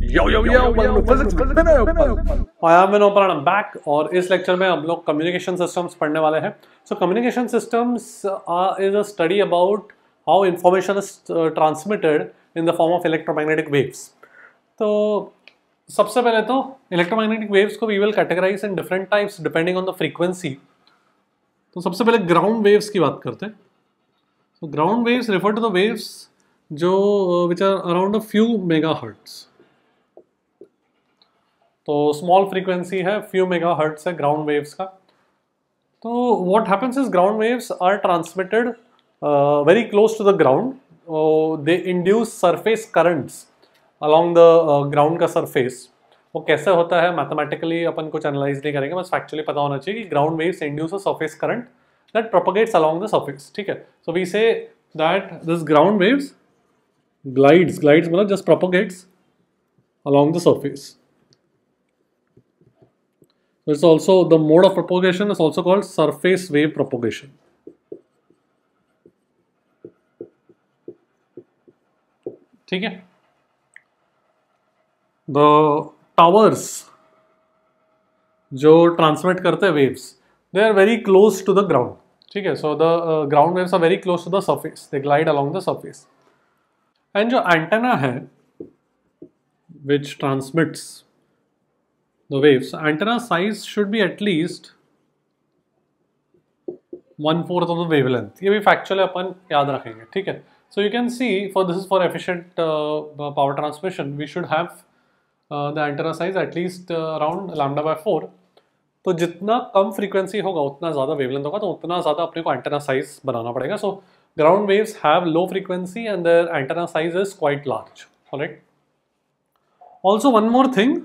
welcome to Physics with Vinay. I am Vinay and I'm back और इस lecture में हम लोग कम्युनिकेशन सिस्टम्स पढ़ने वाले हैं. So communication systems is a study about how information is transmitted in the form of electromagnetic waves. तो सबसे पहले तो इलेक्ट्रोमैग्नेटिक वेव्स को we will categorise in different types depending on the frequency. तो सबसे पहले ग्राउंड वेव्स की बात करते हैं. तो ground waves refer to the waves जो which are around a few megahertz. तो स्मॉल फ्रीक्वेंसी है, फ्यू मेगाहर्ट्ज है ग्राउंड वेव्स का. तो what happens is ground waves are transmitted very close to the ground. They induce surface currents along the ground का surface. वो कैसे होता है मैथमेटिकली अपन कुछ एनालाइज नहीं करेंगे, बस फैक्चुअली पता होना चाहिए कि ground waves induce a surface current that propagates along the surface. ठीक है, so we say that this ground waves glides मतलब just propagates along the surface. It's also the mode of propagation is also called surface wave propagation. ठीक है. The towers जो transmit करते हैं waves, they are very close to the ground. ठीक है. So the ground waves are very close to the surface. They glide along the surface. And जो antenna है, which transmits the waves, antenna size should be at least 1/4 of the wavelength. ये भी factually अपन याद रखेंगे. ठीक है. So you can see for this is for efficient power transmission we should have the antenna size at least around λ/4. तो जितना कम frequency होगा उतना ज़्यादा wavelength होगा, तो उतना ज़्यादा अपने को antenna size बनाना पड़ेगा. So ground waves have low frequency and their antenna size is quite large. Alright. Also one more thing.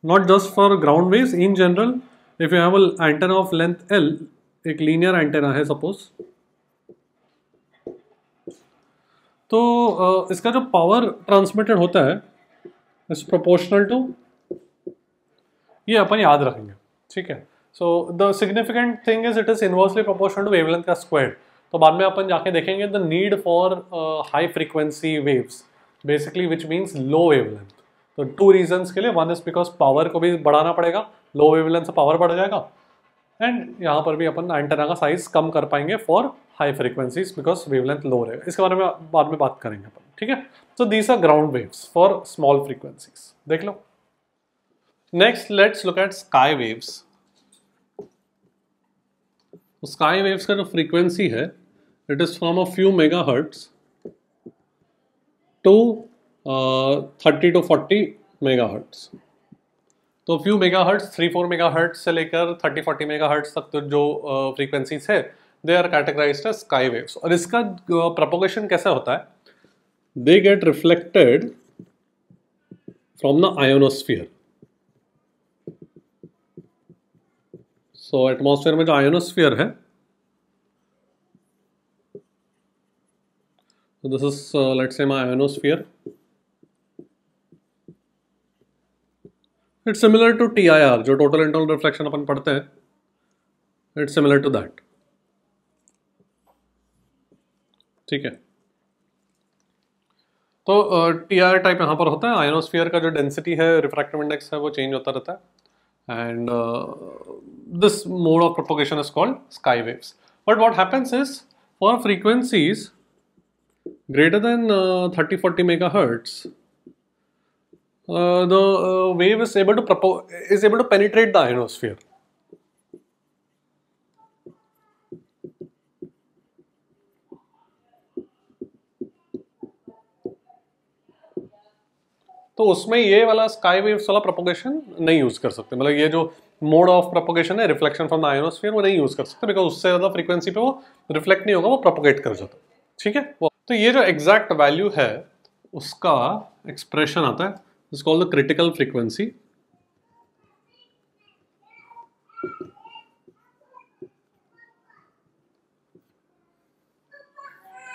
Not just for ground waves, in general, if you have an antenna of length L, एक linear antenna है suppose, तो इसका जो power transmitted होता है is proportional to, ये अपन याद रखेंगे. ठीक है. So the significant thing is it is inversely proportional to wavelength का square. तो बाद में अपन जाके देखेंगे the need for high frequency waves, basically which means low wavelength. तो टू रीजंस के लिए, वन इज बिकॉज पावर को भी बढ़ाना पड़ेगा, लो वेवलेंथ से पावर बढ़ जाएगा, एंड यहाँ पर भी अपन एंटेना का साइज कम कर पाएंगे for high frequencies because wavelength low रहेगा. इसके बारे में बाद में बात करेंगे अपन. ठीक है. So these are ground waves for small frequencies. देख लो. Next let's look at sky waves. Sky waves का जो फ्रीक्वेंसी है it is from a few megahertz to 30 to 40 megahertz. तो फ्यू मेगाहर्ट्ज 3-4 मेगाहर्ट्ज से लेकर 30-40 मेगाहर्ट्ज तक तो जो फ्रीक्वेंसीज है they are categorized as sky waves. और इसका प्रोपगेशन कैसे होता है? They get reflected from the ionosphere. So atmosphere में जो आयोनोस्फीयर है, this is let's say my ionosphere. It's similar to TIR जो टोटल इंटरनल रिफ्लेक्शन अपन पढ़ते हैं. It's similar to that. ठीक है. तो TIR टाइप यहाँ पर होता है. आयोनोस्फीयर का जो डेंसिटी है, रिफ्रैक्टिव इंडेक्स है, वो चेंज होता रहता है. And this mode of propagation is called sky waves. But what happens is for frequencies greater than 30-40 megahertz the wave is able to penetrate the ionosphere. तो उसमें ये वाला स्काई वेव्स वाला प्रोपगेशन नहीं यूज कर सकते. मतलब ये जो मोड ऑफ प्रोपगेशन है, रिफ्लेक्शन फ्रॉम द आयोनोस्फीयर, वो नहीं यूज कर सकते बिकॉज उससे ज़्यादा फ्रीक्वेंसी पे वो रिफ्लेक्ट नहीं होगा, वो प्रोपगेट कर जाता. ठीक है. तो ये जो एग्जैक्ट वैल्यू है उसका एक्सप्रेशन आता है, is called the critical frequency.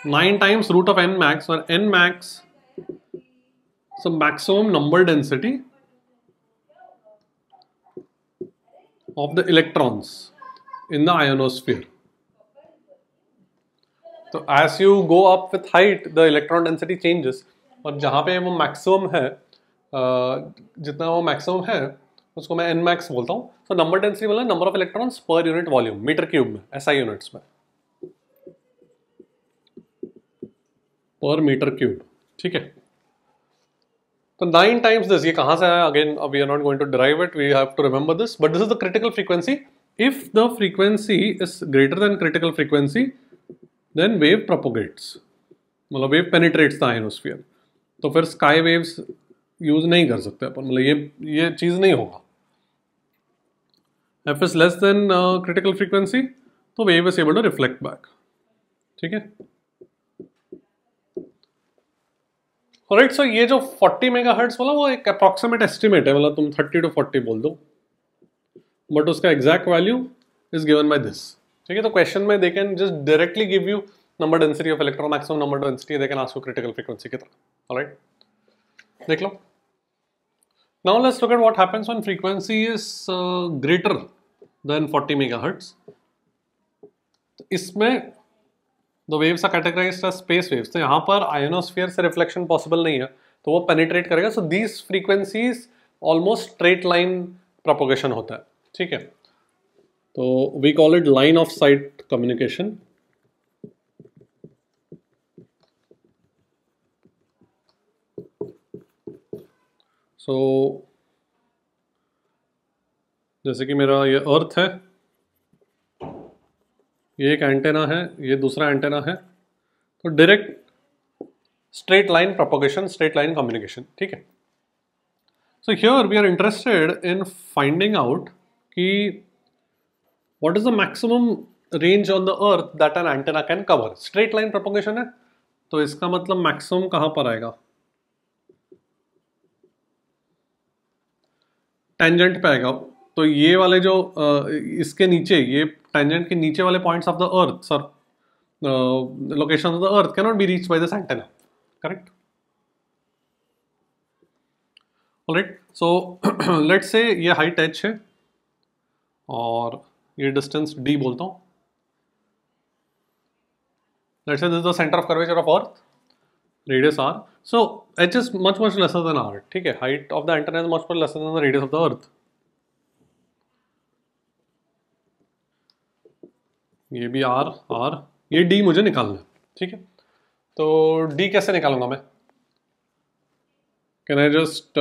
Nine times root of n max, where n max is the maximum number density of the electrons in the ionosphere. So as you go up with height, the electron density changes. और जहाँ पे वो maximum है जितना वो maximum है उसको मैं एन मैक्स बोलता हूँ. सो नंबर डेंसिटी बोला नंबर ऑफ इलेक्ट्रॉन्स पर यूनिट वॉल्यूम मीटर क्यूब में, SI यूनिट्स में, पर मीटर क्यूब. ठीक है. तो 9 टाइम्स दिस. ये कहाँ से आया? Again we are not going to derive it, we have to remember this, but this is the critical frequency. If the frequency is greater than critical frequency then wave propagates, मतलब wave penetrates the ionosphere. तो फिर sky waves use नहीं कर सकते अपन, मतलब ये चीज नहीं होगा. F is less than critical frequency तो wave is able to reflect back. ठीक है. राइट. सो ये जो 40 मेगाहर्ट्ज बोला वो एक अप्रॉक्सीमेट एस्टिमेट है, मतलब तुम 30 to 40 बोल दो, बट उसका exact value is given by this. ठीक है. तो क्वेश्चन में they can just directly give you number density of electron, maximum number density, they can ask you critical frequency कितना. ऑलराइट, देख लो. Now let's look at what happens when frequency is greater than 40 megahertz. इसमें the waves are categorized as space waves. तो यहाँ पर ionosphere से reflection possible नहीं है, तो वो पेनिट्रेट करेगा. So these frequencies almost straight line propagation होता है. ठीक है. तो we call it line of sight communication. So जैसे कि मेरा ये अर्थ है, ये एक एंटेना है, ये दूसरा एंटेना है, तो direct straight line propagation, straight line communication. ठीक है. So here we are interested in finding out कि what is the maximum range on the earth that an antenna can cover. Straight line propagation है तो इसका मतलब maximum कहां पर आएगा? टेंजेंट पे आएगा. तो ये वाले जो इसके नीचे, ये टेंजेंट के नीचे वाले points of the earth, sir location of the earth can not be reached by this antenna. Correct. Alright. So let's say ये हाइट h है और ये डिस्टेंस d बोलता हूँ. Let's say this is the centre of curvature of earth, radius r. So h is much lesser than r. ठीक है. Height of the antenna is much lesser than the radius of the earth. ये भी r, ये d मुझे निकालना है. ठीक है. तो d कैसे निकालूंगा मैं? Can I just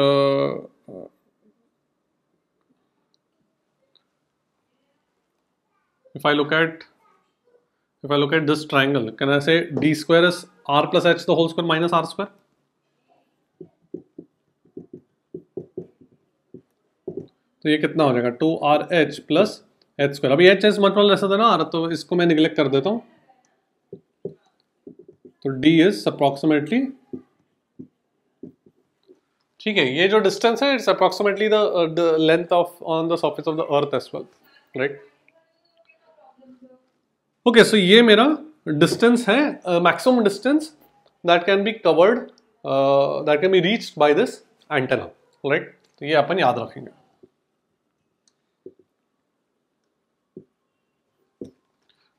if I look at this triangle, can I say d square is r plus h the whole square minus r square? तो ये कितना हो जाएगा? 2rh plus H square. अभी H is much lesser than R, तो इसको मैं neglect कर देता हूँ. तो डी इज अप्रोक्सीमेटली, ठीक है, ये जो डिस्टेंस है it's approximately the length of on the surface of the earth as well. Right. Okay. So ये मेरा डिस्टेंस है, maximum distance that can be covered, that can be reached by this antenna. Right. तो ये अपन याद रखेंगे.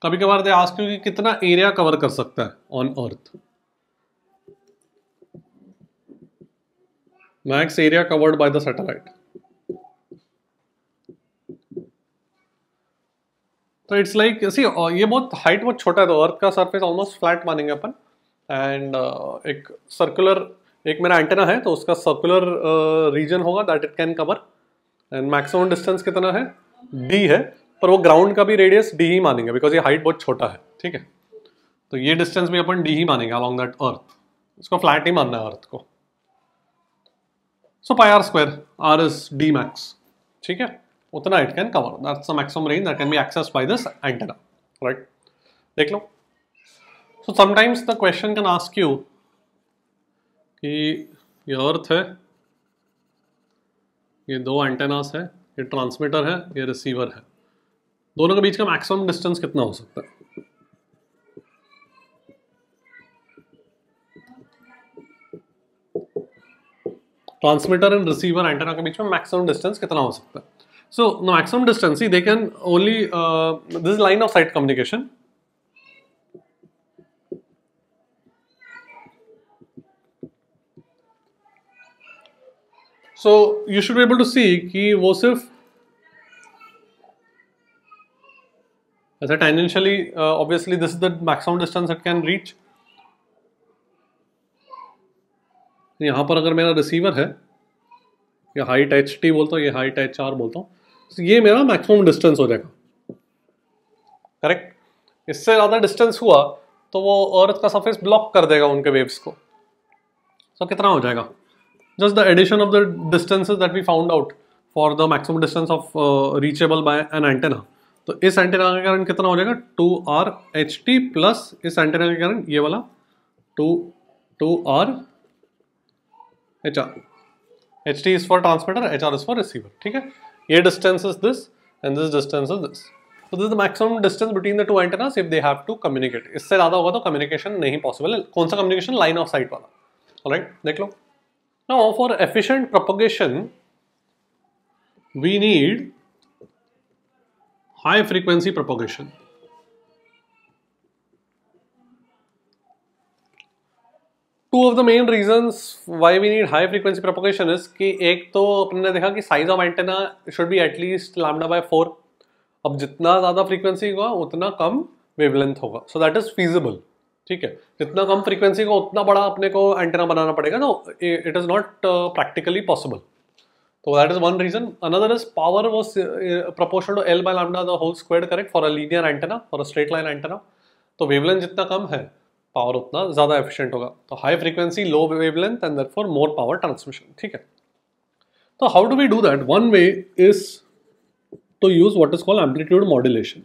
कभी कभार they ask you कि कितना एरिया कवर कर सकता है on earth. Max area covered by the satellite. तो इट्स लाइक सी, ये बहुत हाइट बहुत छोटा है, तो अर्थ का सरफेस ऑलमोस्ट फ्लैट मानेंगे अपन. एंड एक सर्कुलर, एक मेरा एंटेना है तो उसका सर्कुलर रीजन होगा that it can cover. And maximum distance कितना है? डी है, पर वो ग्राउंड का भी रेडियस डी ही मानेंगे बिकॉज ये हाइट बहुत छोटा है. ठीक है. तो ये डिस्टेंस भी अपन डी ही मानेंगे अलॉन्ग दैट अर्थ. इसको फ्लैट ही मानना है अर्थ को. So pi R square, R is D max. ठीक है. उतना it can cover, that's the maximum range that can be accessed by this antenna. Right. देख लो. So sometimes the question can ask you कि ये अर्थ है, ये दो एंटेनास है, ये ट्रांसमीटर है, ये रिसीवर है, दोनों के बीच का मैक्सिमम डिस्टेंस कितना हो सकता है? ट्रांसमीटर एंड रिसीवर एंटेना के बीच में मैक्सिमम डिस्टेंस कितना हो सकता है? So the maximum distance, they can only, this line of sight communication. So you should be able to see कि वो सिर्फ ऐसा tangentially, obviously this is the maximum distance it can reach. यहाँ पर अगर मेरा रिसीवर है, या हाइट HT बोलता हूँ, ये हाइट HR बोलता हूँ, तो ये मेरा मैक्सिमम डिस्टेंस हो जाएगा, करेक्ट। इससे ज़्यादा डिस्टेंस हुआ तो वो अर्थ का सरफेस ब्लॉक कर देगा उनके वेव्स को। तो कितना हो जाएगा? Just the addition of the distances that we found out for the maximum distance of reachable by an antenna. तो इस एंटेना का कारण कितना हो जाएगा? 2RHT प्लस इस एंटेना के कारण ये वाला 2RHR। HT is for transmitter, HR is for receiver, ठीक है। ये distance is this and this distance is this. So this is the maximum distance between the two antennas if they have to communicate. इससे ज़्यादा होगा तो communication नहीं possible है। कौन सा communication? Line of sight वाला। Alright, देख लो। Now for efficient propagation, we need high frequency propagation. Two of the main reasons why we need high frequency propagation is कि एक तो अपने ने देखा कि size of antenna should be at least lambda by 4. अब जितना ज़्यादा frequency होगा उतना कम wavelength होगा, so that is feasible, ठीक है। जितना कम frequency होगा उतना बड़ा अपने को antenna बनाना पड़ेगा, no, it is not practically possible. So that is one reason. Another is power was proportional to L by lambda the whole squared, correct, for a linear antenna, for a straight line antenna. तो wavelength जितना कम है power उतना ज़्यादा efficient होगा। तो high frequency low wavelength and therefore more power transmission, ठीक है। तो how do we do that? One way is to use what is called amplitude modulation.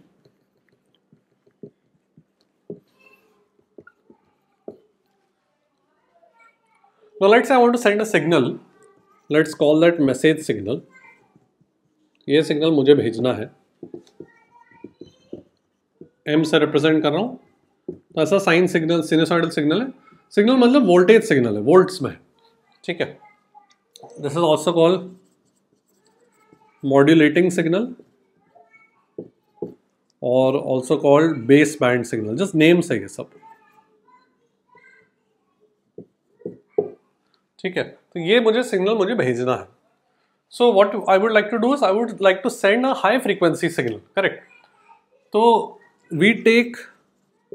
Now let's say I want to send a signal, let's call that message signal. ये signal मुझे भेजना है, M से represent कर रहा हूँ, तो ऐसा साइन सिग्नल सिनुसॉइडल सिग्नल है। सिग्नल मतलब वोल्टेज सिग्नल है, वोल्ट्स में, ठीक है। This is also called modulating signal और also called base band signal, just names है ये सब, ठीक है। तो ये मुझे सिग्नल मुझे भेजना है। So what I would like to do is I would like to send a high frequency signal, correct. तो we take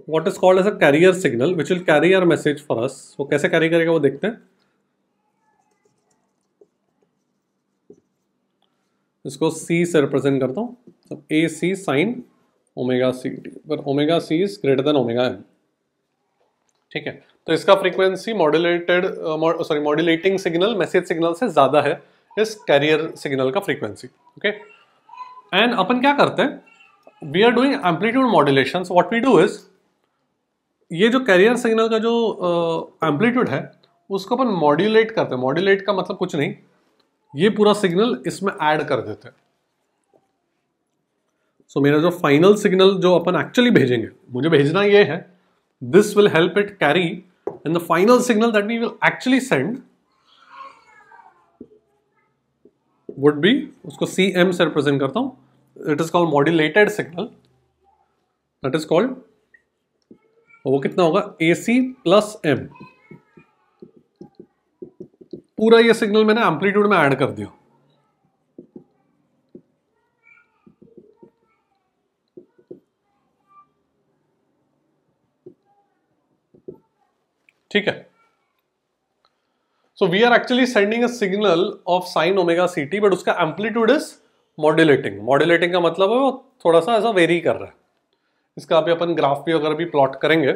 what is called as a carrier signal which will carry our message for us. वो कैसे carry करेगा वो देखते हैं। इसको C से represent करता हूँ, तो AC sin ओमेगा CT, पर omega C is greater than omega M, ठीक है। तो इसका frequency modulating signal message signal से ज़्यादा है इस कैरियर सिग्नल का फ्रीक्वेंसी, ओके। एंड अपन क्या करते हैं? We are doing amplitude modulation. So what we do is, ये जो कैरियर सिग्नल का जो एम्पलीट्यूड है उसको अपन मॉड्यूलेट करते हैं। मॉड्यूलेट का मतलब कुछ नहीं, ये पूरा सिग्नल इसमें ऐड कर देते हैं। सो मेरा जो फाइनल सिग्नल जो अपन एक्चुअली भेजेंगे, मुझे भेजना ये है, this will help it carry, and the final signal that we will actually send would be, उसको CM से रिप्रेजेंट करता हूं, it is called modulated signal, that is called, वो कितना होगा? AC plus M। पूरा ये सिग्नल मैंने एम्पलीट्यूड में ऐड कर दिया, ठीक है। So we are actually sending a signal of sine omega CT, but उसका एम्पलीट्यूड इज मॉड्यूलेटिंग। मॉड्यूलेटिंग का मतलब है वो थोड़ा सा ऐसा वेरी कर रहा है। इसका अभी अपन ग्राफ भी अगर भी प्लॉट करेंगे,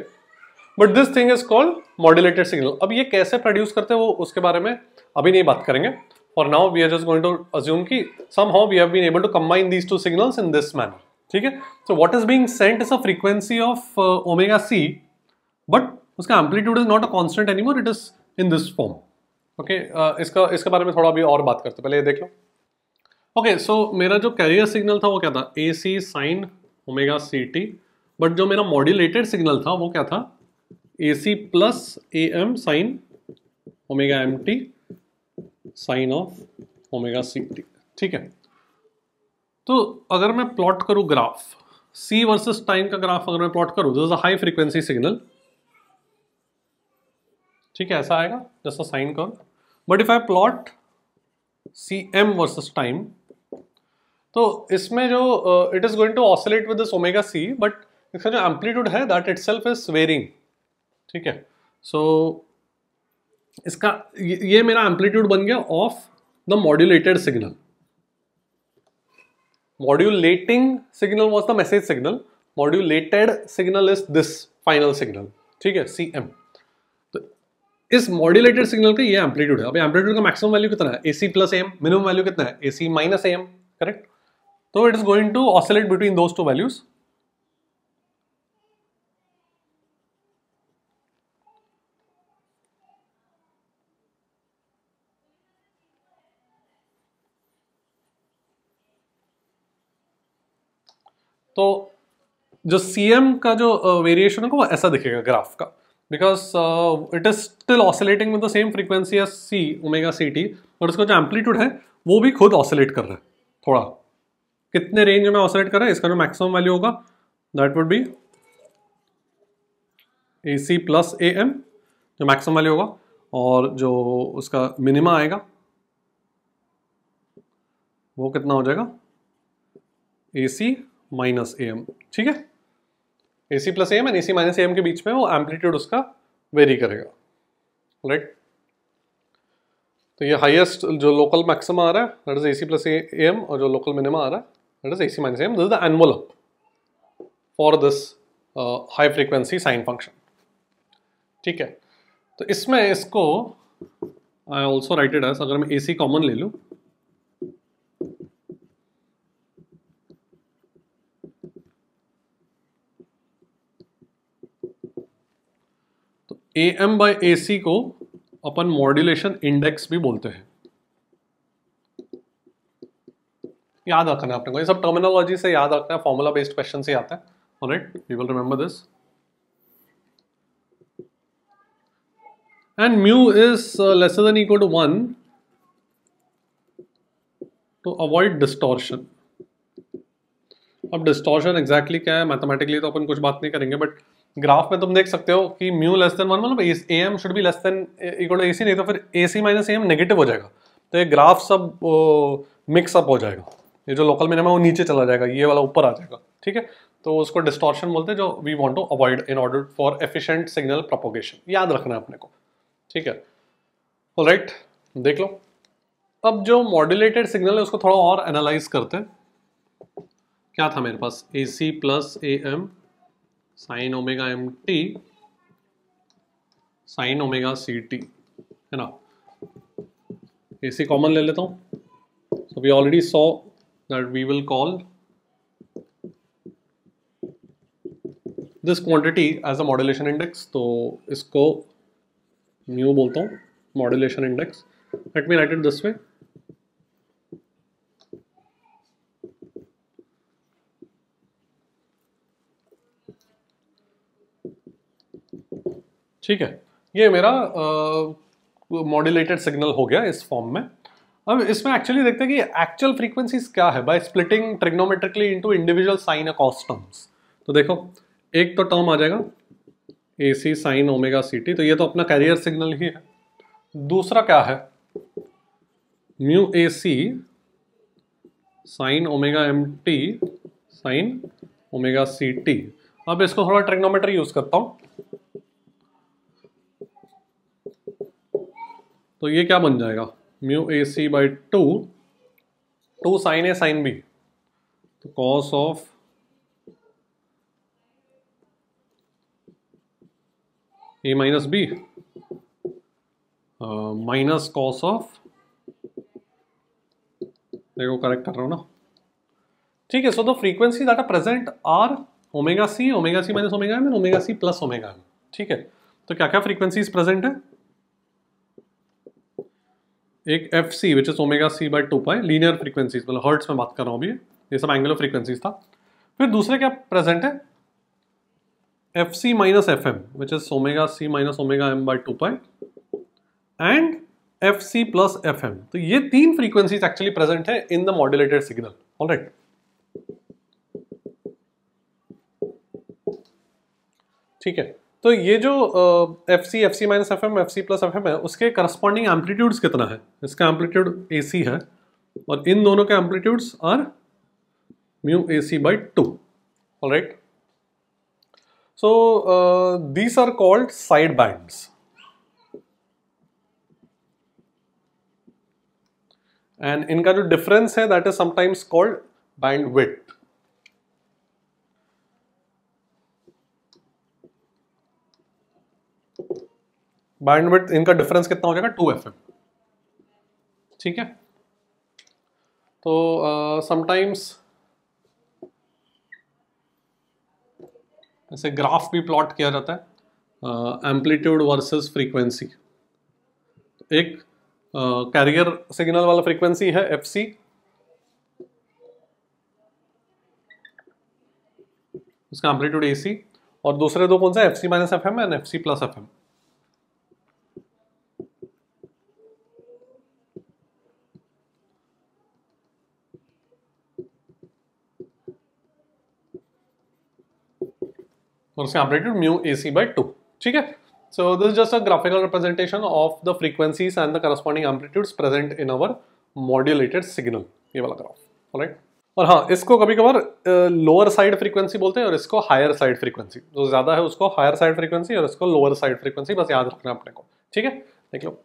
but this thing is called modulated signal. अब ये कैसे प्रोड्यूस करते हैं वो उसके बारे में अभी नहीं बात करेंगे। For now we are just going to assume कि somehow we have been able to combine these two signals in this manner, ठीक है। So what is being sent is a frequency of omega C, but उसका amplitude is not a constant anymore, it is in this form, okay. इसके बारे में थोड़ा अभी और बात करते हैं, पहले ये देख लो। ओके, सो मेरा जो कैरियर सिग्नल था वो क्या था? AC sine omega CT, but जो मेरा मॉड्यूलेटेड सिग्नल था वो क्या था? AC plus AM sine omega MT sine of omega CT, ठीक है। तो अगर मैं प्लॉट करूं ग्राफ, C वर्सेस टाइम का ग्राफ अगर मैं प्लॉट करूं, this is a high frequency signal, ठीक है, ऐसा आएगा जैसा sine curve. But if I plot C M versus time, तो इसमें जो it is going to oscillate with this omega C, but इसका जो एम्पलीट्यूड है दैट इटसेल्फ इज वेरिंग, ठीक है। सो इसका ये मेरा एम्पलीट्यूड बन गया of the modulated signal. Modulating signal was the message signal, modulated signal is this final signal, ठीक है, सी एम। तो इस मॉड्यूलेटेड सिग्नल का ये एम्पलीट्यूड है। अब एम्पलीट्यूड का मैक्सिमम वैल्यू कितना है, A C plus M, minimum value कितना है, A C minus M, correct. तो it is going to oscillate between those two values. तो जो CM का जो वेरिएशन है वो ऐसा दिखेगा ग्राफ का, because it is still oscillating with the same frequency as C omega C T, और उसका जो एम्पलीट्यूड है वो भी खुद ऑसिलेट कर रहा है थोड़ा। कितने रेंज में ऑसिलेट कर रहा है, इसका जो मैक्सिमम वैल्यू होगा that would be A C plus A M, जो मैक्सिमम वैल्यू होगा, और जो उसका मिनिमा आएगा वो कितना हो जाएगा, A C minus A M, ठीक है। A C plus A M and A C minus A M के बीच में वो एम्पलीट्यूड उसका वेरी करेगा, राइट। तो ये हाईएस्ट जो लोकल मैक्सिमा आ रहा है that is A C plus A M, और जो लोकल मिनिमा आ रहा है that is A C minus A M. This is the envelope for this high frequency sine function, ठीक है। तो इसमें इसको I also write it as, अगर मैं ए सी कॉमन ले लूँ ए एम बाई ए सी को अपन मॉड्यूलेशन इंडेक्स भी बोलते हैं। याद रखना है अपने को, ये सब टर्मिनोलॉजी से याद रखना है, फॉर्मूला बेस्ड क्वेश्चन से आता है, alright, we will remember this. And mu is lesser than equal to 1 to avoid distortion. अब डिस्टॉर्शन एग्जैक्टली क्या है मैथमेटिकली तो अपन कुछ बात नहीं करेंगे, बट ग्राफ में तुम देख सकते हो कि म्यू लेस देन 1 मतलब A M should be less than equal to A C, नहीं तो फिर A C minus A M negative हो जाएगा, तो ये ग्राफ सब मिक्सअप हो जाएगा। ये जो लोकल मिनिमम है वो नीचे चला जाएगा, ये वाला ऊपर आ जाएगा, ठीक है। तो उसको डिस्टॉर्शन बोलते हैं, जो we want to avoid in order for efficient signal propagation. याद रखना है अपने को, ठीक है, ऑलराइट। देख लो अब जो मॉड्यूलेटेड सिग्नल है उसको थोड़ा और एनालाइज करते हैं। क्या था मेरे पास, A C plus A M sine omega M T sine omega C T, है ना। ए सी कॉमन ले लेता हूँ, so we already saw that we will call this quantity as a modulation index, तो इसको म्यू बोलता हूँ, modulation index. Let me write it this way, ठीक है। ये मेरा मॉड्यूलेटेड सिग्नल हो गया इस फॉर्म में। अब इसमें एक्चुअली देखते हैं कि एक्चुअल फ्रीक्वेंसीज क्या है by splitting trigonometrically into individual sine और कॉस टर्म्स। तो देखो एक तो टर्म आ जाएगा A C sine omega C T, तो ये तो अपना कैरियर सिग्नल ही है। दूसरा क्या है, mu A C sine omega M T sine omega C T. अब इसको थोड़ा ट्रिग्नोमेट्री यूज करता हूं, तो ये क्या बन जाएगा, mu A C by two sine A sine B, तो cos of A minus B minus cos of, देखो करेक्ट कर रहा हूं ना, ठीक है। So the frequency that are present are omega C minus omega M and omega C plus omega M, ठीक है। तो क्या क्या फ्रीक्वेंसीज प्रेजेंट है, एक F C which is omega C by 2 pi, linear frequencies, मतलब हर्ट्स में बात कर रहा हूँ अभी, ये सब एंगुलर फ्रीक्वेंसीज था। फिर दूसरे क्या प्रेजेंट है, F C minus F M which is omega C minus omega M by 2 pi and F C plus F M. तो ये तीन फ्रीक्वेंसीज एक्चुअली प्रेजेंट है in the modulated signal, alright. ठीक है, तो ये जो F C minus F M, F C plus F M है, उसके करस्पॉन्डिंग एम्पलीट्यूड्स कितना है? इसका एम्पलीट्यूड ए सी है और इन दोनों के amplitudes are mu A C by 2. Alright, so these are called side bands and इनका जो डिफरेंस है that is sometimes called band width. Bandwidth इनका डिफरेंस कितना हो जाएगा? 2 FM. ठीक है, तो समटाइम्स ऐसे ग्राफ भी प्लॉट किया जाता है, एम्पलीट्यूड वर्सेस फ्रीक्वेंसी. एक कैरियर सिग्नल वाला फ्रीक्वेंसी है FC, उसका एम्पलीट्यूड AC, और दूसरे दो कौन सा? FC minus FM and FC plus FM. और उसका एम्पलीट्यूड म्यू AC बाई 2. ठीक है, so this is just a graphical representation of the frequencies and the corresponding amplitudes present in our modulated signal. ये वाला ग्राफ. ऑलराइट, और हाँ, इसको कभी कभार लोअर साइड फ्रीक्वेंसी बोलते हैं और इसको हायर साइड फ्रीक्वेंसी. जो ज्यादा है उसको हायर साइड फ्रीक्वेंसी और इसको लोअर साइड फ्रीक्वेंसी. बस याद रखना है अपने को. ठीक है, देख लो.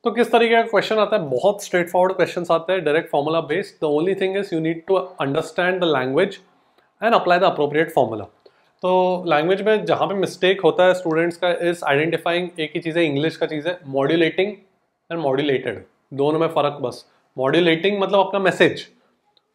तो किस तरीके का क्वेश्चन आता है? बहुत स्ट्रेट फॉरवर्ड क्वेश्चन आते हैं, direct formula based. The only thing is you need to understand the language and apply the appropriate formula. तो लैंग्वेज में जहाँ पे मिस्टेक होता है स्टूडेंट्स का इज आइडेंटिफाइंग. एक ही चीज़ है, इंग्लिश का चीज़ है, मॉड्यूलेटिंग एंड मॉड्यूलेटेड. दोनों में फ़र्क बस. मॉड्यूलेटिंग मतलब अपना मैसेज,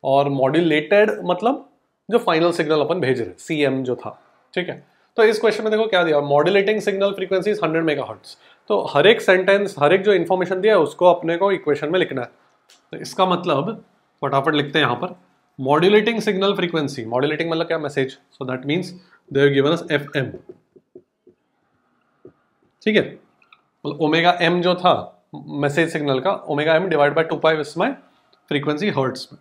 और मॉड्यूलेटेड मतलब जो फाइनल सिग्नल अपन भेज रहे, CM जो था. ठीक है, तो इस क्वेश्चन में देखो क्या दिया, modulating signal frequency is 100 megahertz. तो हर एक सेंटेंस, हर एक जो इन्फॉर्मेशन दिया है उसको अपने को इक्वेशन में लिखना है. तो इसका मतलब फटाफट लिखते हैं यहाँ पर, मॉड्यूलेटिंग सिग्नल फ्रीक्वेंसी. मॉड्यूलेटिंग मतलब क्या? Message. So that means they have given us FM. ठीक है, ओमेगा M जो था मैसेज सिग्नल का, omega M divide by 2 is my frequency hertz में.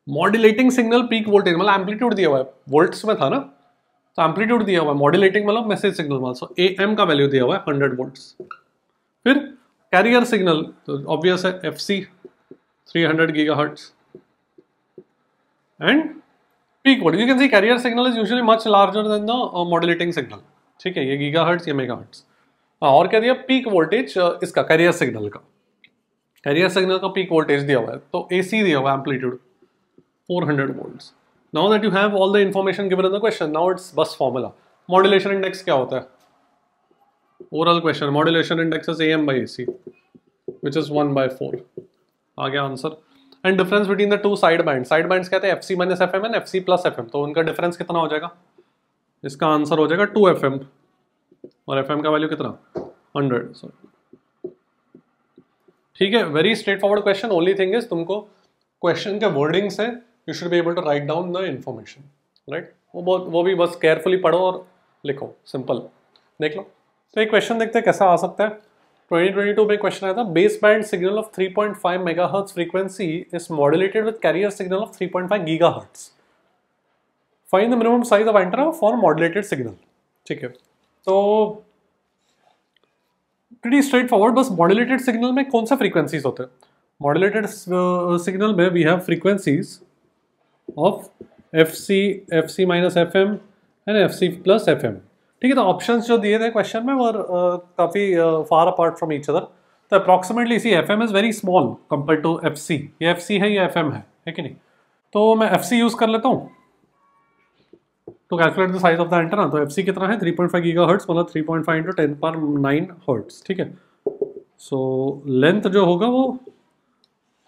मॉड्यूलेटिंग सिग्नल पीक वोल्टेज मतलब एम्पलीट्यूड दिया हुआ है, वोल्ट्स में था ना, तो एम्पलीट्यूड दिया हुआ है. मॉड्यूलेटिंग मतलब मैसेज सिग्नल मतलब, सो AM का वैल्यू दिया हुआ है 100 वोल्ट्स. फिर कैरियर सिग्नल, तो ऑब्वियस है FC 300 gigahertz and peak voltage. You can see carrier signal is usually much larger than the modulating signal. ठीक है, ये गीगाहर्ट्ज, ये मेगाहर्ट्ज. और क्या दिया? पीक वोल्टेज इसका कैरियर सिग्नल का. कैरियर सिग्नल का पीक वोल्टेज दिया हुआ है, तो AC दिया हुआ है amplitude 400 volts. Now that you have all the information given in the question, now it's बस फॉर्मूला. मॉड्यूलेशन इंडेक्स क्या होता है? Oral question. Modulation index is AM by AC which is 1/4. आ गया answer. And difference between the two side band. Side bands कहते हैं FC minus FM and FC plus FM. तो उनका difference कितना हो जाएगा? इसका आंसर हो जाएगा 2 FM, और FM का वैल्यू कितना? 100. ठीक है, very straight forward question. Only thing is तुमको क्वेश्चन के वर्डिंग से you should be able to write down the information. Right, वो भी बस केयरफुली पढ़ो और लिखो. सिंपल. देख लो, तो एक क्वेश्चन देखते हैं कैसा आ सकता है. 2022 में क्वेश्चन आया था, base band signal of 3.5 megahertz frequency is modulated with carrier signal of 3.5 gigahertz. Find the minimum size of antenna for modulated signal. ठीक है, तो प्रीटी स्ट्रेट फॉरवर्ड. बस मॉड्यूलेटेड सिग्नल में कौन सा फ्रीक्वेंसीज होते हैं? मॉड्यूलेटेड सिग्नल में we have frequencies of FC minus FM and FC plus FM. ठीक है, तो ऑप्शंस जो दिए थे क्वेश्चन में वो काफ़ी far apart from each other. तो approximately see FM is very small compare to FC. ये FC है, ये FM है कि नहीं? तो मैं FC यूज़ कर लेता हूँ to calculate the size of the antenna. तो FC कितना है? 3.5 गीगाहर्ट्ज मतलब 3.5 × 10⁹ हर्ट्ज. ठीक है, सो लेंथ जो होगा वो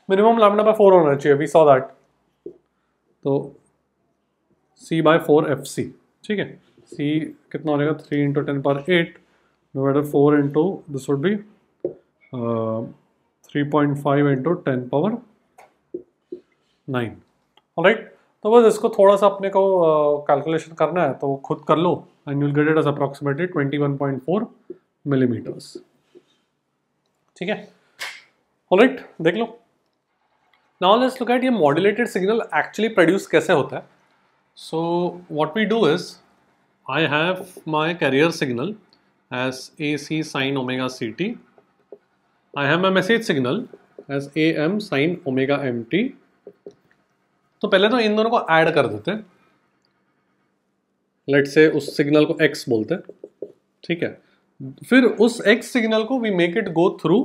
मिनिमम λ/4 होना चाहिए. We saw that. तो C/4 FC. ठीक है, C कितना हो जाएगा? 3 × 10⁸ divided 4 into this would be 3.5 into 10⁹ alright. तो बस इसको थोड़ा सा अपने को कैलकुलेशन करना है तो खुद कर लो and you will get it as approximately 21.4 millimetres. ठीक है, ऑलराइट, देख लो. नाउ लेट्स लुक एट ये मॉड्यूलेटेड सिग्नल एक्चुअली प्रोड्यूस कैसे होता है. So what we do is I have my carrier signal as AC sin omega CT. I have my message signal as AM sin omega MT. तो पहले तो इन दोनों को add कर देते हैं. लेट्स से उस सिग्नल को X बोलते हैं, ठीक है. फिर उस X सिग्नल को we make it go through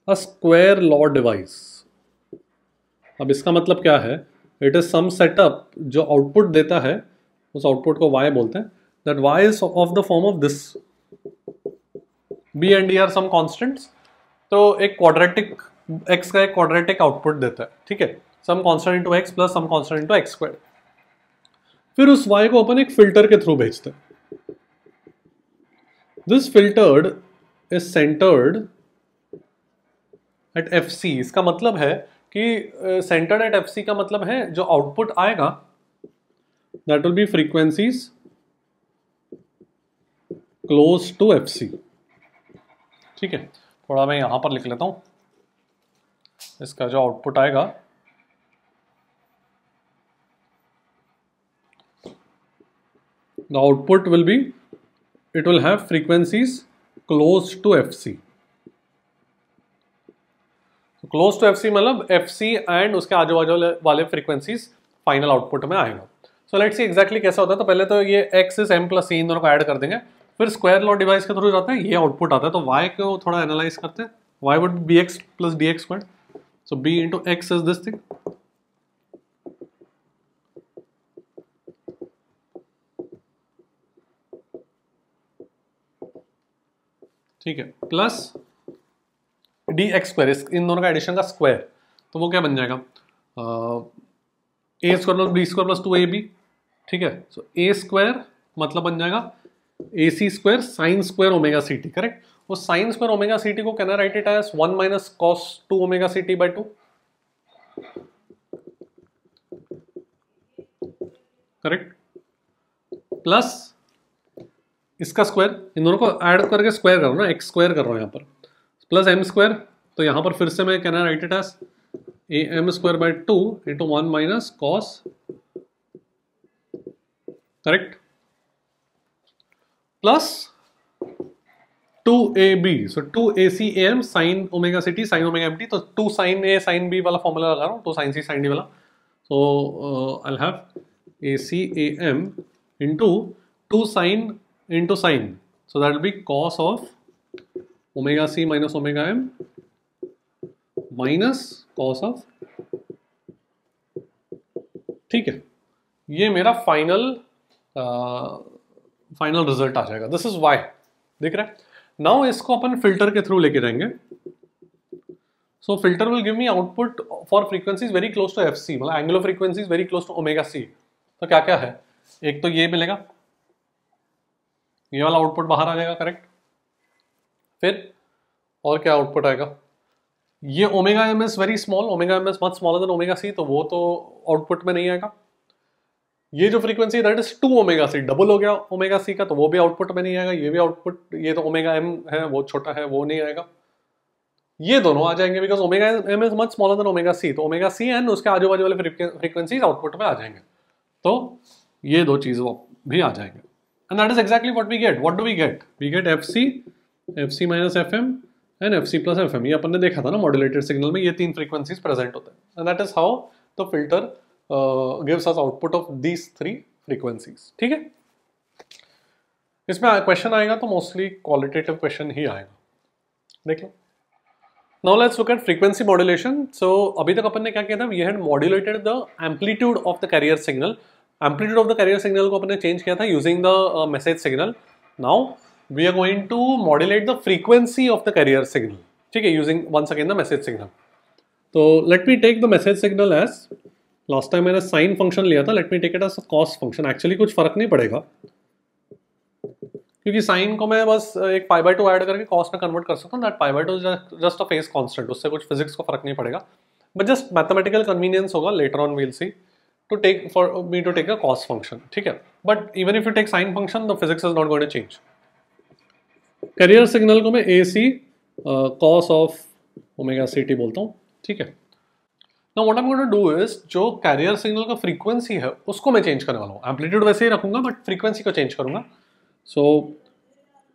a square law device. अब इसका मतलब क्या है? इट इज सम सेटअप जो आउटपुट देता है, उस आउटपुट को y बोलते हैं. That y is of the form of this. b and d are some constants. तो एक क्वाड्रेटिक x का एक क्वाड्रेटिक आउटपुट देता है, ठीक है. Some constant into x plus some constant into x square. फिर उस y को अपन एक फिल्टर के थ्रू भेजते हैं. This filtered is centered at FC. इसका मतलब है कि सेंटर्ड एट FC का मतलब है जो आउटपुट आएगा that will be frequencies close to FC. ठीक है, थोड़ा मैं यहां पर लिख लेता हूं. इसका जो आउटपुट आएगा the output will be, it will have frequencies close to FC. Close to FC मतलब FC एंड उसके आजू बाजू वाले फ्रीक्वेंसीज फाइनल आउटपुट में आएगा. सो लेट्स सी एग्जैक्टली कैसा होता है. तो पहले तो ये x is m plus c, इन दोनों को ऐड कर देंगे. फिर स्क्वायर लॉ डिवाइस के थ्रू जाते हैं, ये आउटपुट आता है. तो y को थोड़ा एनालाइज करते हैं. y would be bx plus dx square. So b into x is this thing. ठीक है, प्लस dx स्क्वायर, इन दोनों का एडिशन का स्क्वायर. तो वो क्या बन जाएगा? a square plus b square plus 2ab. ठीक है, सो a स्क्वायर मतलब बन जाएगा ac square sine square omega ct. Correct. वो साइन स्क्वायर ओमेगा ct को can I write it as 1 minus cos 2 omega ct by 2. Correct. Plus इसका square, इन दोनों को ऐड करके स्क्वायर कर रहा हूं ना, x स्क्वायर कर रहा हूं यहां पर, प्लस m स्क्वायर. तो यहां पर फिर से मैं can I write it as am square by 2 into 1 minus cos. Correct. Plus 2ab. So 2acam sine omega ct sine omega mt. तो 2 साइन a साइन b वाला फॉर्मूला लगा रहा हूं, 2 साइन c साइन d वाला. So I will have acam into 2 sine into sine. So that will be cos of omega c minus omega m minus cos of. ठीक है, ये मेरा final result आ जाएगा. This is y. दिख रहा है. Now इसको अपन फिल्टर के थ्रू लेके जाएंगे. So filter will give me output for frequencies very close to FC, मतलब angular frequencies very close to omega c. तो क्या क्या है? एक तो ये मिलेगा, ये वाला आउटपुट बाहर आ जाएगा. करेक्ट. फिर और क्या आउटपुट आएगा? ये omega m is very small, omega m is much smaller than omega c, तो वो तो आउटपुट में नहीं आएगा. ये जो frequency that is 2 omega c, double हो गया ओमेगा c का, तो वो भी आउटपुट में नहीं आएगा. ये भी आउटपुट, ये तो ओमेगा m है, वो छोटा है, वो नहीं आएगा. ये दोनों आ जाएंगे because omega m is much smaller than omega c. तो ओमेगा c एंड उसके आजू बाजू वाले फ्रीक्वेंसीज आउटपुट में आ जाएंगे. तो ये दो चीज भी आ जाएंगे. And that is exactly what we get. What do we get? We get FC minus FM and FC plus FM. ये अपन ने देखा था ना मॉड्यूलेटेड सिग्नल में, ये 3 फ्रीक्वेंसीज प्रेजेंट होते हैं. And that is how the filter gives us output of these 3 frequencies. ठीक है. इसमें क्वेश्चन आएगा तो मोस्टली क्वालिटेटिव क्वेश्चन ही आएगा. देख लो. Now let's look at frequency modulation. So अभी तक अपन ने क्या किया था? We had modulated the amplitude of the carrier signal. Amplitude of the carrier signal को अपन ने चेंज किया था using the message signal. Now we are going to modulate the frequency of the carrier signal. ठीक है, using once again the message signal. तो let me take the message signal as, last time मैंने sin function लिया था, let me take it as a cos function. Actually कुछ फर्क नहीं पड़ेगा क्योंकि sin को मैं बस एक पाई बाय 2 ऐड करके cos में कन्वर्ट कर सकता हूँ. that pi by 2 is just a phase constant. उससे कुछ फिजिक्स को फर्क नहीं पड़ेगा, but just mathematical convenience होगा. later on we'll see to take for me to take a cos function. ठीक है, but even if you take sin function, the physics is not going to change. Career signal को मैं AC cos of omega CT बोलता हूँ. ठीक है. Now what I'm going to do is जो career signal का फ्रीक्वेंसी है उसको मैं चेंज करने वाला हूँ. एम्पलीट्यूड वैसे ही रखूंगा बट फ्रीक्वेंसी को चेंज करूंगा. So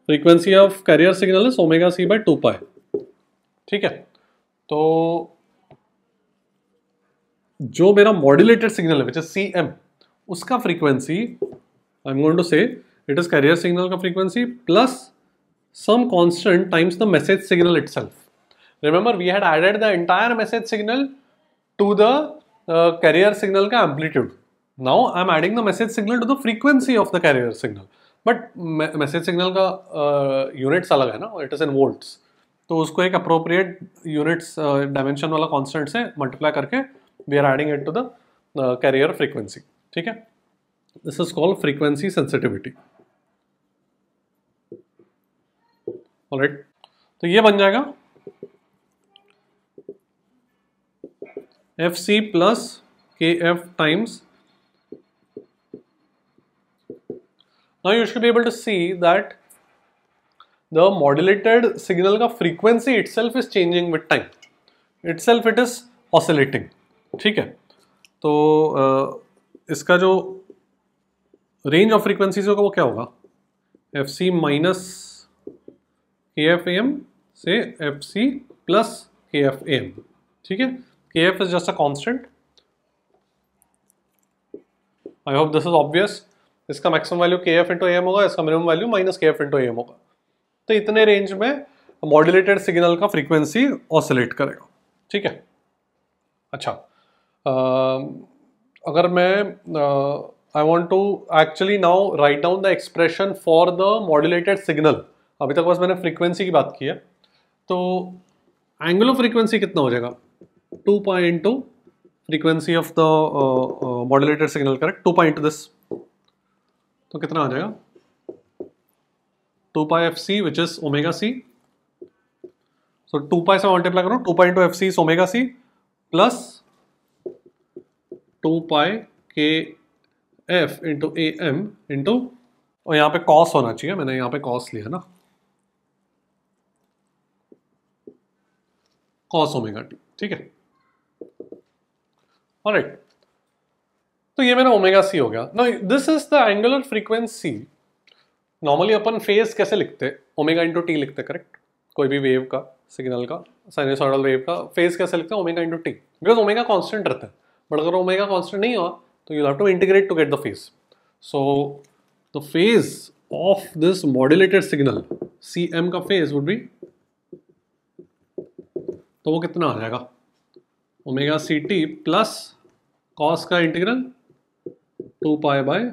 frequency of carrier signal is omega C by 2 pi. ठीक है. तो जो मेरा मॉड्यूलेटेड सिग्नल है विच इज सी एम, उसका frequency I am going to say it is carrier signal का frequency plus some constant times the message signal itself. Remember, we had added the entire message signal to the carrier signal का amplitude. Now I'm adding the message signal to the frequency of the carrier signal. But message signal का units अलग है ना, it is in volts. तो उसको एक appropriate units dimension वाला constant से multiply करके we are adding it to the carrier frequency. ठीक है? This is called frequency sensitivity. Alright. तो ये बन जाएगा FC plus KF times. Now you should be able to see that the modulated signal का frequency itself is changing with time. Itself it is oscillating. ठीक है. तो इसका जो range of frequencies होगा वो क्या होगा? FC minus KFAM से FC plus KFAM. ठीक है. KF is just a constant. I hope this is obvious. इसका maximum value KF into AM होगा, इसका minimum value minus KF into AM होगा. तो इतने रेंज में मॉड्यूलेटेड सिग्नल का फ्रीक्वेंसी ऑसिलेट करेगा. ठीक है. अच्छा, अगर मैं I want to actually now write down the expression for the modulated signal. अभी तक बस मैंने फ्रीक्वेंसी की बात की है. तो एंगुलर फ्रीक्वेंसी कितना हो जाएगा? 2 pi into frequency of the modulated signal, correct? 2 pi into this, तो कितना आ जाएगा? 2 pi F C which is omega C. So 2 pi से मल्टीप्लाई करो, 2 pi into F C is omega C plus 2 pi k F into A M into, और यहाँ पे cos होना चाहिए, मैंने यहाँ पे कॉस लिया ना, कॉस ओमेगा टी. ठीक है. ऑलराइट. तो ये मेरा ओमेगा सी हो गया. Now this is the angular frequency. Normally upon phase कैसे लिखते हैं? ओमेगा इंटू टी लिखते, करेक्ट? कोई भी वेव का, सिग्नल का, साइनसॉइडल वेव का फेज कैसे लिखते हैं? Omega into T, because omega constant रहता है. बट अगर ओमेगा कांस्टेंट नहीं हुआ तो you have to integrate to get the phase. So the phase of this modulated signal CM का फेज वुड बी, तो वो कितना आ जाएगा? Omega C T plus cos का integral 2 pi by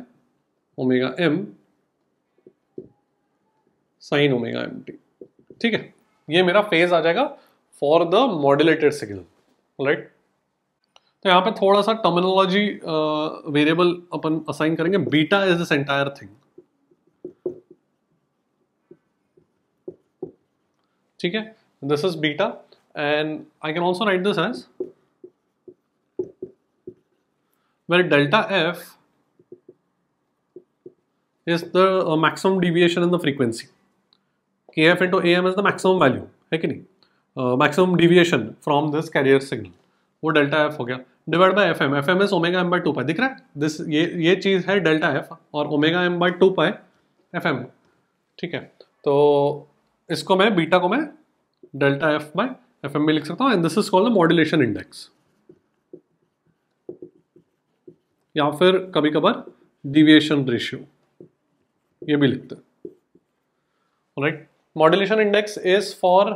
omega M sine omega M T. ठीक है. ये मेरा फेज आ जाएगा for the modulated signal. Right. तो यहाँ पे थोड़ा सा टर्मिनोलॉजी वेरिएबल अपन असाइन करेंगे. Beta is this entire thing. ठीक है. This is beta and I can also write this as where delta f is the maximum deviation in the frequency. KF into AM is the maximum value, है कि नहीं? Maximum deviation from this carrier signal, वो delta f हो गया. Divided by FM. FM is omega m by 2 pi. दिख रहा है? This ये चीज़ है delta f और omega m by 2 pi FM. ठीक है. तो इसको मैं बीटा को मैं delta f by FM में लिख सकता हूँ. And this is called the modulation index, या फिर कभी कभार डिविएशन रेशियो, ये भी लिखते हैं. Right. Modulation index is for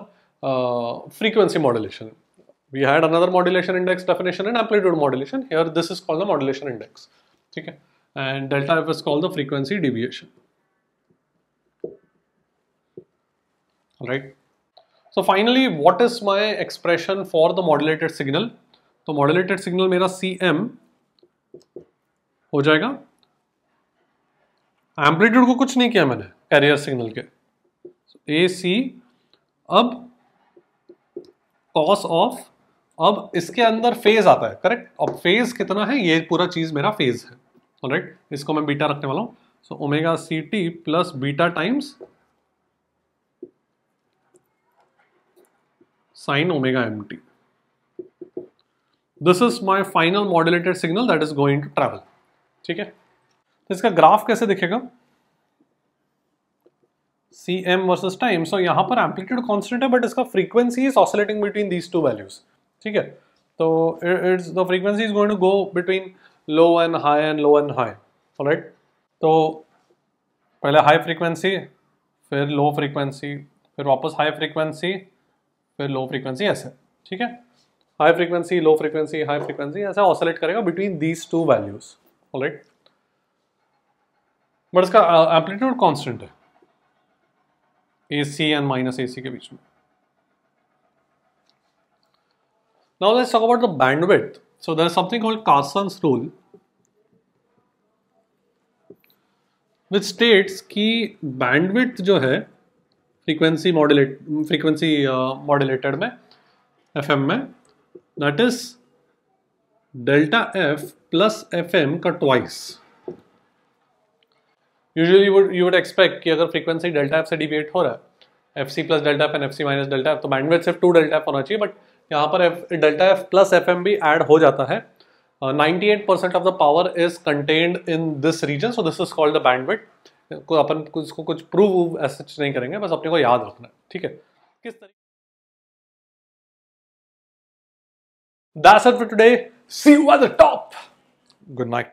frequency modulation. We had another modulation index definition and amplitude modulation. Here this is called the modulation index. ठीक है. And delta F is called the frequency deviation. Right. So finally, what is my expression for the modulated signal? तो modulated signal मेरा CM हो जाएगा. Amplitude को कुछ नहीं किया मैंने कैरियर सिग्नल के. AC अब cos ऑफ, अब इसके अंदर फेज आता है, करेक्ट? अब फेज कितना है? ये पूरा चीज मेरा फेज है. ऑलराइट. इसको मैं बीटा रखने वाला हूँ. So omega C T plus beta times sine omega M T. This is my final modulated signal that is going to travel. ठीक है, तो इसका ग्राफ कैसे दिखेगा, C M versus time. So यहाँ पर एम्पलीट्यूड कांस्टेंट है बट इसका frequency is oscillating between these two values. ठीक है, तो it's the frequency is going to go between low and high and low and high. Alright, तो पहले high frequency, फिर लो फ्रीक्वेंसी, फिर वापस हाई फ्रीक्वेंसी, फिर लो फ्रीक्वेंसी, ऐसे। ठीक है, high frequency, low frequency, high frequency, ऐसे ऑसिलेट करेगा between these two values. Alright, but इसका एम्पलीट्यूड कांस्टेंट है AC and minus AC के बीच में। Now let's talk about the bandwidth. So there is something called Carson's rule, which states कि bandwidth जो है frequency modulated में FM में, that is delta F plus FM का twice। Usually you would expect कि अगर frequency delta F से deviate हो रहा है, FC plus delta F and FC minus delta F, तो bandwidth सिर्फ 2 delta F होना चाहिए, बट यहाँ पर delta F plus FM भी add हो जाता है। 98% of the power is contained in this region, so this is called the bandwidth। को अपन इसको कुछ प्रूव ऐसा नहीं करेंगे, बस अपने को याद रखना है। ठीक है, किस तरीके। That's it for today. See you at the top. Good night.